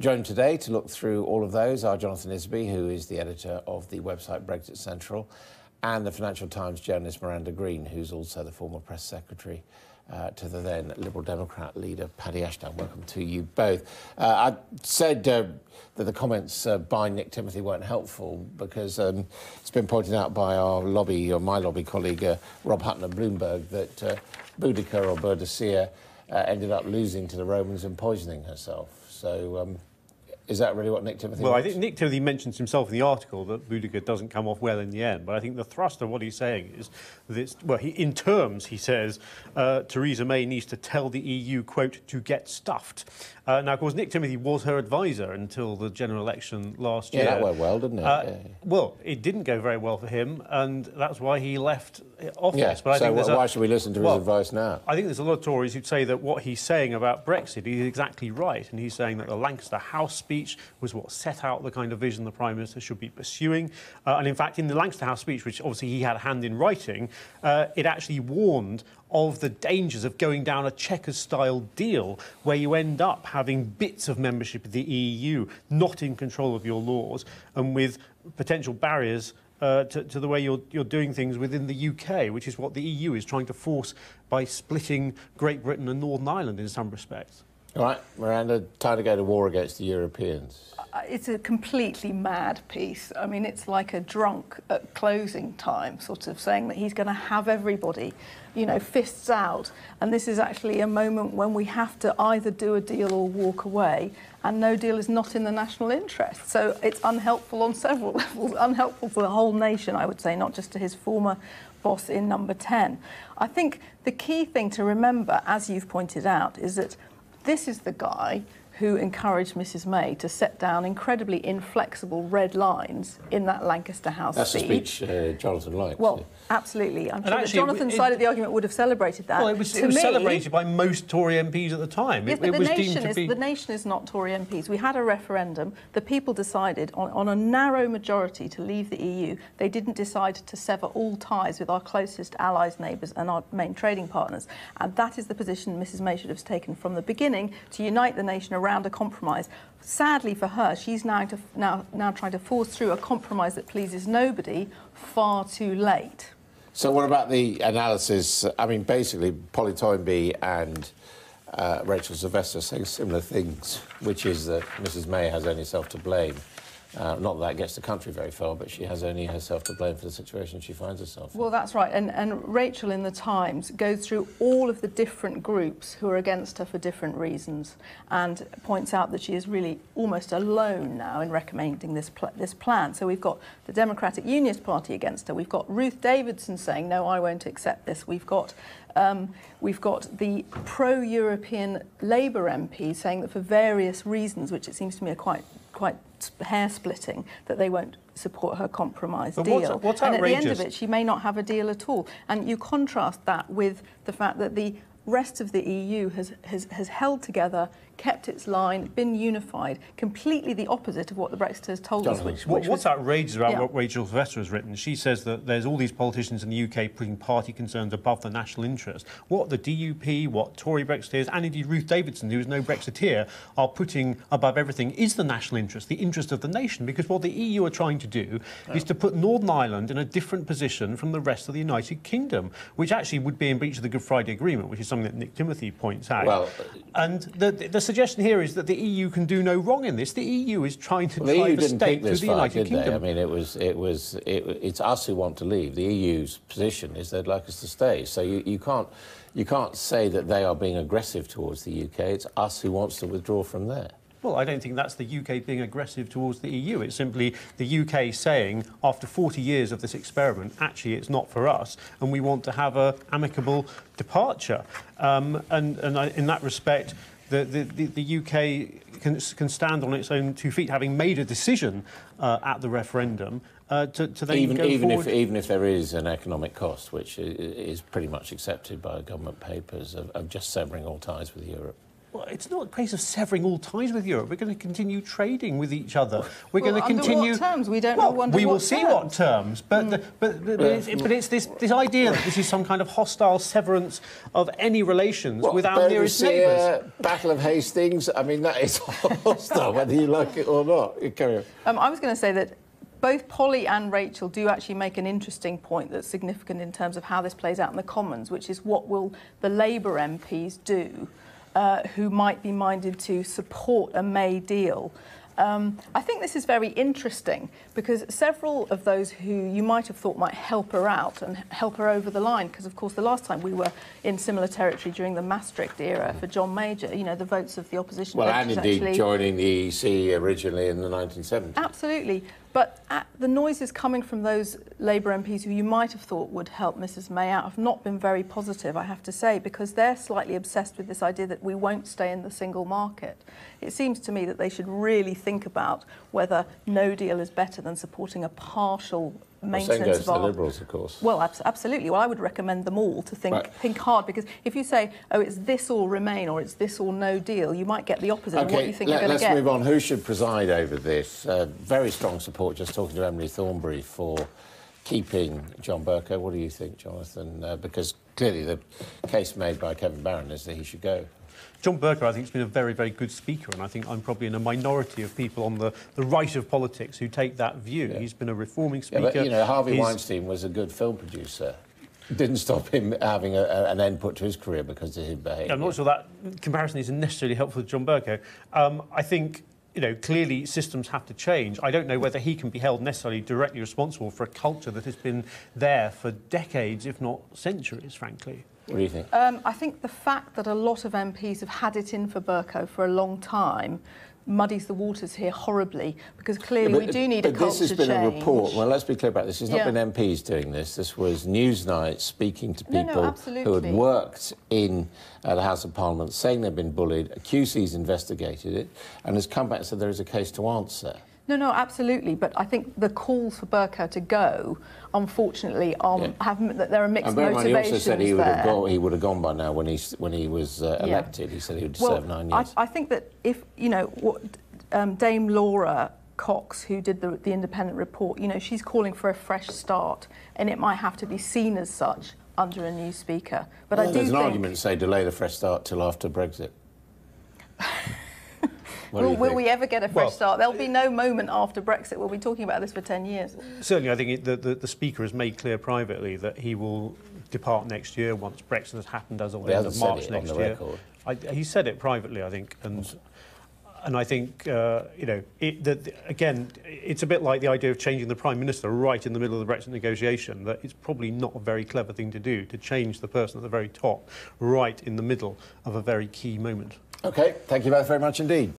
Joined today to look through all of those are Jonathan Isaby, who is the editor of the website Brexit Central, and the Financial Times journalist Miranda Green, who's also the former press secretary to the then Liberal Democrat leader Paddy Ashdown. Welcome to you both. I said that the comments by Nick Timothy weren't helpful because it's been pointed out by our lobby, or my lobby colleague Rob Hutton of Bloomberg, that Boudica or Boudicca ended up losing to the Romans and poisoning herself. So, is that really what Nick Timothy Well, wants? I think Nick Timothy mentions himself in the article that Boudica doesn't come off well in the end. But I think the thrust of what he's saying is that, well, in terms, he says, Theresa May needs to tell the EU, quote, to get stuffed. Now, of course, Nick Timothy was her advisor until the general election last year. Yeah, that went well, didn't it? Well, it didn't go very well for him, and that's why he left office. Yeah. But I think why should we listen to his advice now? I think there's a lot of Tories who'd say that what he's saying about Brexit is exactly right, and he's saying that the Lancaster House speech was what set out the kind of vision the Prime Minister should be pursuing. And in fact, in the Lancaster House speech, which obviously he had a hand in writing, it actually warned of the dangers of going down a Chequers-style deal where you end up having bits of membership of the EU not in control of your laws and with potential barriers to the way you're doing things within the UK, which is what the EU is trying to force by splitting Great Britain and Northern Ireland in some respects. All right, Miranda, time to go to war against the Europeans. It's a completely mad piece. I mean, it's like a drunk at closing time, sort of saying that he's going to have everybody, you know, fists out. And this is actually a moment when we have to either do a deal or walk away. And no deal is not in the national interest. So it's unhelpful on several levels, unhelpful for the whole nation, I would say, not just to his former boss in number 10. I think the key thing to remember, as you've pointed out, is that this is the guy who encouraged Mrs May to set down incredibly inflexible red lines in that Lancaster House speech. That's a speech Jonathan liked. Well, absolutely. I'm sure that actually, Jonathan's side of the argument would have celebrated that. Well, it was celebrated by most Tory MPs at the time. Yes, but the nation is not Tory MPs. We had a referendum. The people decided on a narrow majority to leave the EU. They didn't decide to sever all ties with our closest allies, neighbours and our main trading partners. And that is the position Mrs May should have taken from the beginning, to unite the nation around a compromise. Sadly for her, she's now trying to force through a compromise that pleases nobody far too late. So what about the analysis? I mean, basically, Polly Toynbee and Rachel Sylvester saying similar things, which is that Mrs May has only herself to blame. Not that gets the country very far, but she has only herself to blame for the situation she finds herself in. Well, that's right. And Rachel in the Times goes through all of the different groups who are against her for different reasons and points out that she is really almost alone now in recommending this plan. So we've got the Democratic Unionist Party against her. We've got Ruth Davidson saying, no, I won't accept this. We've got the pro-European Labour MP saying that for various reasons, which it seems to me are quite hair-splitting, that they won't support her compromise deal. What's and outrageous? at the end of it, she may not have a deal at all. And you contrast that with the fact that the rest of the EU has held together, kept its line, been unified, completely the opposite of what the Brexiters told us. What's outrageous about what Rachel Sylvester has written? She says that there's all these politicians in the UK putting party concerns above the national interest. What the DUP, what Tory Brexiteers, and indeed Ruth Davidson, who is no Brexiteer, are putting above everything is the national interest, the interest of the nation. Because what the EU are trying to do is to put Northern Ireland in a different position from the rest of the United Kingdom, which actually would be in breach of the Good Friday Agreement, which is something that Nick Timothy points out. Well, and the suggestion here is that the EU can do no wrong in this. The EU is trying to drive a state to the United Kingdom. I mean, it's us who want to leave. The EU's position is they'd like us to stay. So you can't say that they are being aggressive towards the UK. It's us who wants to withdraw from there. Well, I don't think that's the UK being aggressive towards the EU. It's simply the UK saying, after 40 years of this experiment, actually it's not for us, and we want to have an amicable departure. And in that respect, the UK can stand on its own 2 feet, having made a decision at the referendum to then go forward. Even if there is an economic cost, which is pretty much accepted by government papers, of just severing all ties with Europe. Well, it's not a case of severing all ties with Europe. We're going to continue trading with each other. We're going to continue. Under what terms? We don't know. We will see what terms. But it's this idea that this is some kind of hostile severance of any relations with our nearest neighbours. Battle of Hastings. I mean, that is hostile, whether you like it or not. Carry on. I was going to say that both Polly and Rachel do actually make an interesting point that's significant in terms of how this plays out in the Commons, which is what will the Labour MPs do who might be minded to support a May deal. I think this is very interesting because several of those who you might have thought might help her out and help her over the line, because of course the last time we were in similar territory during the Maastricht era for John Major, you know, the votes of the opposition. Well, and indeed joining the EC originally in the 1970s. Absolutely. But the noises coming from those Labour MPs who you might have thought would help Mrs May out have not been very positive, I have to say, because they're slightly obsessed with this idea that we won't stay in the single market. It seems to me that they should really think about whether no deal is better than supporting a partial maintenance same goes of to our... the Liberals, of course. Well, absolutely. Well, I would recommend them all to think hard, because if you say, oh, it's this or Remain or it's this or no deal, you might get the opposite of what you think you're going to get. Let's move on. Who should preside over this? Very strong support, just talking to Emily Thornberry, for keeping John Bercow. What do you think, Jonathan? Because clearly the case made by Kevin Barron is that he should go. John Bercow, I think, has been a very, very good speaker, and I think I'm probably in a minority of people on the right of politics who take that view. Yeah. He's been a reforming speaker. Yeah, but, you know, Harvey Weinstein was a good film producer. Didn't stop him having an end put to his career because of his behaviour. I'm not sure that comparison isn't necessarily helpful to John Bercow. I think, you know, clearly systems have to change. I don't know whether he can be held necessarily directly responsible for a culture that has been there for decades, if not centuries, frankly. What do you think? I think the fact that a lot of MPs have had it in for Bercow for a long time muddies the waters here horribly, because clearly we do need a culture change. But this has been a report. Well, let's be clear about this. It's not been MPs doing this. This was Newsnight speaking to people who had worked in the House of Parliament, saying they've been bullied. A QC's investigated it and has come back and said there is a case to answer. No, absolutely. But I think the calls for Bercow to go, unfortunately, that there are mixed motivations. He also said he would have gone by now when he was elected. He said he would serve 9 years. I think that if, you know, Dame Laura Cox, who did the independent report, you know, she's calling for a fresh start, and it might have to be seen as such under a new speaker. But I do think there's an argument to say delay the fresh start till after Brexit. Will we ever get a fresh start? There'll be no moment after Brexit. We'll be talking about this for 10 years. Certainly, I think the Speaker has made clear privately that he will depart next year once Brexit has happened as of the end of March next year. He said it privately, I think, and I think, you know, again, it's a bit like the idea of changing the Prime Minister right in the middle of the Brexit negotiation, that it's probably not a very clever thing to do, to change the person at the very top right in the middle of a very key moment. OK, thank you both very much indeed.